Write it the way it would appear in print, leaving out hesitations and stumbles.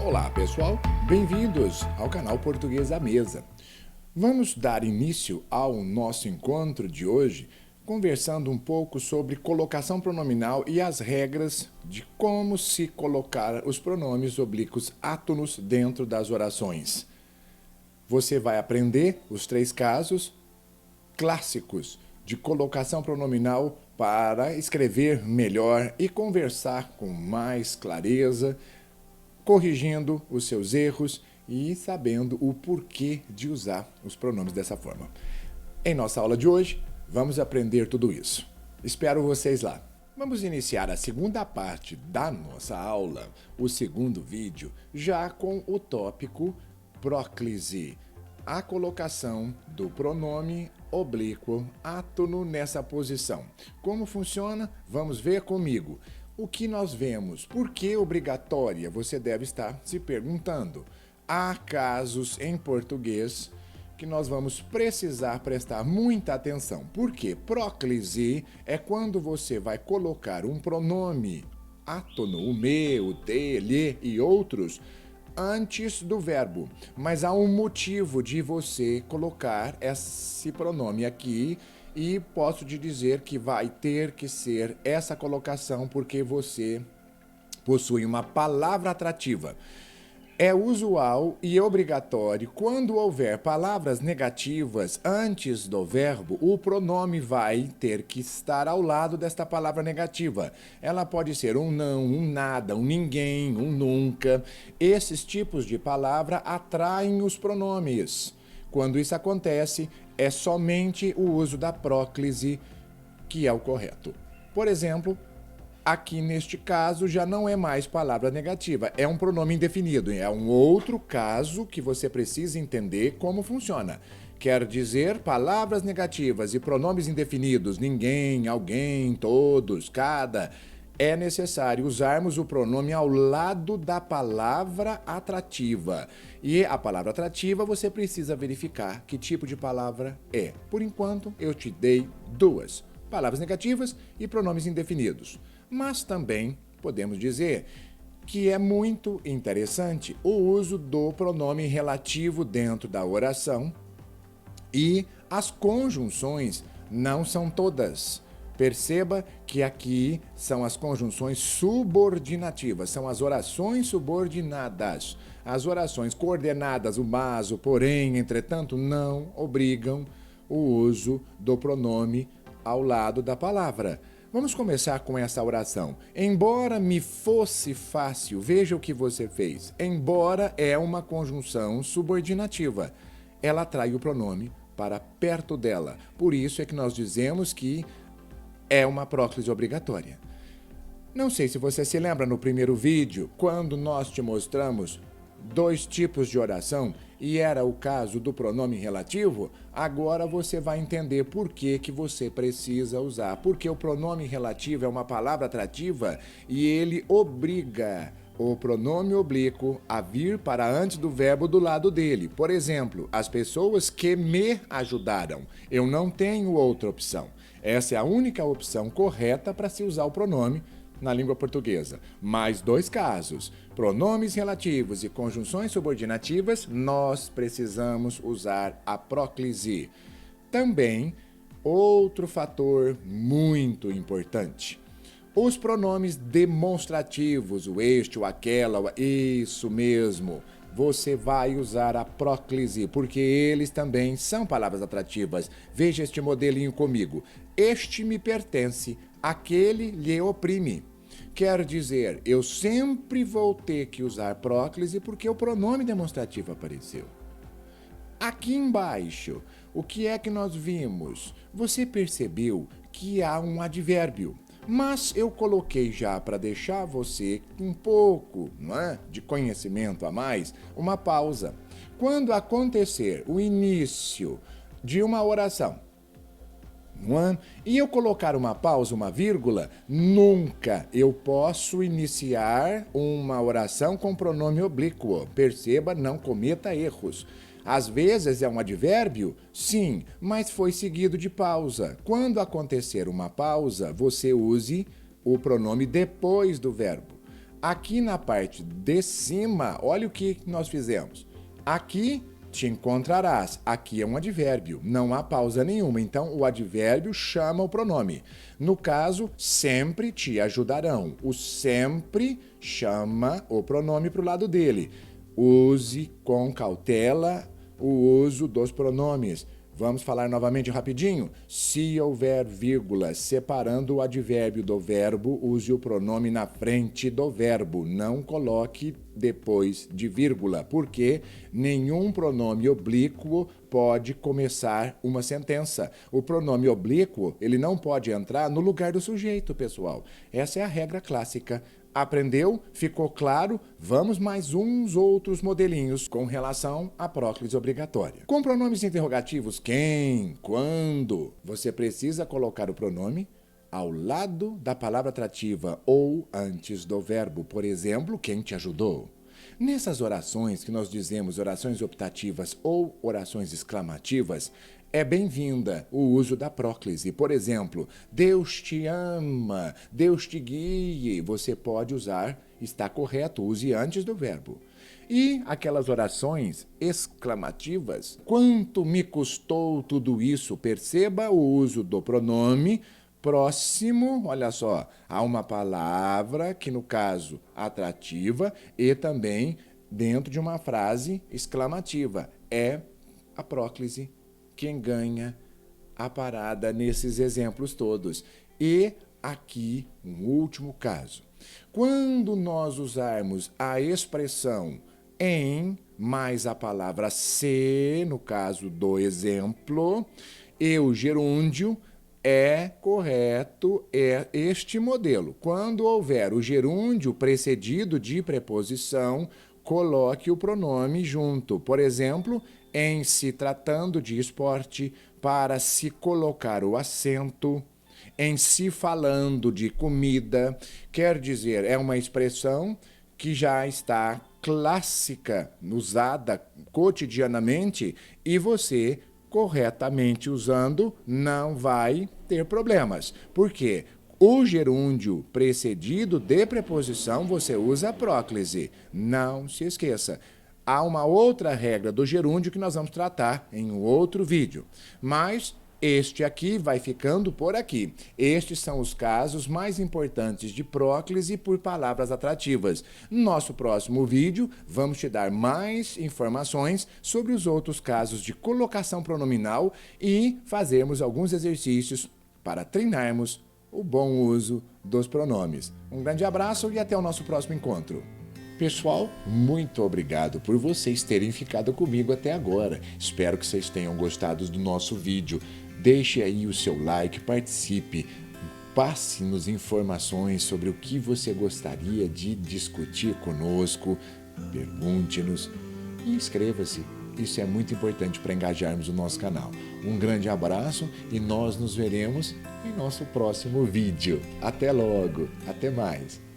Olá, pessoal. Bem-vindos ao canal Português à Mesa. Vamos dar início ao nosso encontro de hoje conversando um pouco sobre colocação pronominal e as regras de como se colocar os pronomes oblíquos átonos dentro das orações. Você vai aprender os 3 casos clássicos de colocação pronominal para escrever melhor e conversar com mais clareza, corrigindo os seus erros e sabendo o porquê de usar os pronomes dessa forma. Em nossa aula de hoje, vamos aprender tudo isso. Espero vocês lá. Vamos iniciar a segunda parte da nossa aula, o segundo vídeo, já com o tópico próclise, a colocação do pronome oblíquo átono nessa posição. Como funciona? Vamos ver comigo. O que nós vemos? Por que obrigatória? Você deve estar se perguntando. Há casos em português que nós vamos precisar prestar muita atenção. Por quê? Próclise é quando você vai colocar um pronome átono, o me, o te, lhe e outros, antes do verbo. Mas há um motivo de você colocar esse pronome aqui e posso te dizer que vai ter que ser essa colocação porque você possui uma palavra atrativa. É usual e obrigatório, quando houver palavras negativas antes do verbo, o pronome vai ter que estar ao lado desta palavra negativa. Ela pode ser um não, um nada, um ninguém, um nunca. Esses tipos de palavra atraem os pronomes. Quando isso acontece, é somente o uso da próclise que é o correto. Por exemplo, aqui neste caso já não é mais palavra negativa, é um pronome indefinido. É um outro caso que você precisa entender como funciona. Quer dizer, palavras negativas e pronomes indefinidos, ninguém, alguém, todos, cada, é necessário usarmos o pronome ao lado da palavra atrativa. E a palavra atrativa você precisa verificar que tipo de palavra é. Por enquanto, eu te dei 2, palavras negativas e pronomes indefinidos. Mas também podemos dizer que é muito interessante o uso do pronome relativo dentro da oração e as conjunções não são todas. Perceba que aqui são as conjunções subordinativas, são as orações subordinadas. As orações coordenadas, o mas, o porém, entretanto, não obrigam o uso do pronome ao lado da palavra. Vamos começar com essa oração. Embora me fosse fácil, veja o que você fez. Embora é uma conjunção subordinativa. Ela atrai o pronome para perto dela. Por isso é que nós dizemos que é uma próclise obrigatória. Não sei se você se lembra no primeiro vídeo, quando nós te mostramos 2 tipos de oração e era o caso do pronome relativo, agora você vai entender por que você precisa usar. Porque o pronome relativo é uma palavra atrativa e ele obriga o pronome oblíquo a vir para antes do verbo do lado dele. Por exemplo, as pessoas que me ajudaram. Eu não tenho outra opção. Essa é a única opção correta para se usar o pronome na língua portuguesa. Mais 2 casos, pronomes relativos e conjunções subordinativas, nós precisamos usar a próclise. Também, outro fator muito importante. Os pronomes demonstrativos, o este, o aquela, isso mesmo, você vai usar a próclise, porque eles também são palavras atrativas. Veja este modelinho comigo. Este me pertence, aquele lhe oprime. Quer dizer, eu sempre vou ter que usar próclise porque o pronome demonstrativo apareceu. Aqui embaixo, o que é que nós vimos? Você percebeu que há um advérbio. Mas eu coloquei já para deixar você um pouco, de conhecimento a mais, uma pausa. Quando acontecer o início de uma oração, e eu colocar uma pausa, uma vírgula, nunca eu posso iniciar uma oração com pronome oblíquo. Perceba, não cometa erros. Às vezes é um advérbio, sim, mas foi seguido de pausa. Quando acontecer uma pausa, você use o pronome depois do verbo. Aqui na parte de cima, olha o que nós fizemos. Aqui te encontrarás. Aqui é um advérbio, não há pausa nenhuma. Então, o advérbio chama o pronome. No caso, sempre te ajudarão. O sempre chama o pronome para o lado dele. Use com cautela o uso dos pronomes. Vamos falar novamente rapidinho? Se houver vírgula separando o advérbio do verbo, use o pronome na frente do verbo. Não coloque depois de vírgula, porque nenhum pronome oblíquo pode começar uma sentença. O pronome oblíquo, ele não pode entrar no lugar do sujeito, pessoal. Essa é a regra clássica. Aprendeu? Ficou claro? Vamos mais uns outros modelinhos com relação à próclise obrigatória. Com pronomes interrogativos quem, quando, você precisa colocar o pronome ao lado da palavra atrativa ou antes do verbo. Por exemplo, quem te ajudou? Nessas orações que nós dizemos orações optativas ou orações exclamativas, é bem-vinda o uso da próclise. Por exemplo, Deus te ama, Deus te guie. Você pode usar, está correto, use antes do verbo. E aquelas orações exclamativas, quanto me custou tudo isso? Perceba o uso do pronome próximo, olha só, há uma palavra que, no caso, atrativa e também dentro de uma frase exclamativa. É a próclise quem ganha a parada nesses exemplos todos. E aqui, um último caso. Quando nós usarmos a expressão em mais a palavra se, no caso do exemplo, e o gerúndio, é correto este modelo. Quando houver o gerúndio precedido de preposição, coloque o pronome junto. Por exemplo, em se tratando de esporte, para se colocar o acento, em se falando de comida, quer dizer, é uma expressão que já está clássica, usada cotidianamente, e você, corretamente usando, não vai ter problemas. Por quê? O gerúndio precedido de preposição, você usa a próclise. Não se esqueça. Há uma outra regra do gerúndio que nós vamos tratar em um outro vídeo. Mas este aqui vai ficando por aqui. Estes são os casos mais importantes de próclise por palavras atrativas. No nosso próximo vídeo, vamos te dar mais informações sobre os outros casos de colocação pronominal e fazermos alguns exercícios para treinarmos o bom uso dos pronomes. Um grande abraço e até o nosso próximo encontro. Pessoal, muito obrigado por vocês terem ficado comigo até agora. Espero que vocês tenham gostado do nosso vídeo. Deixe aí o seu like, participe, passe-nos informações sobre o que você gostaria de discutir conosco, pergunte-nos e inscreva-se. Isso é muito importante para engajarmos o nosso canal. Um grande abraço e nós nos veremos em nosso próximo vídeo. Até logo, até mais!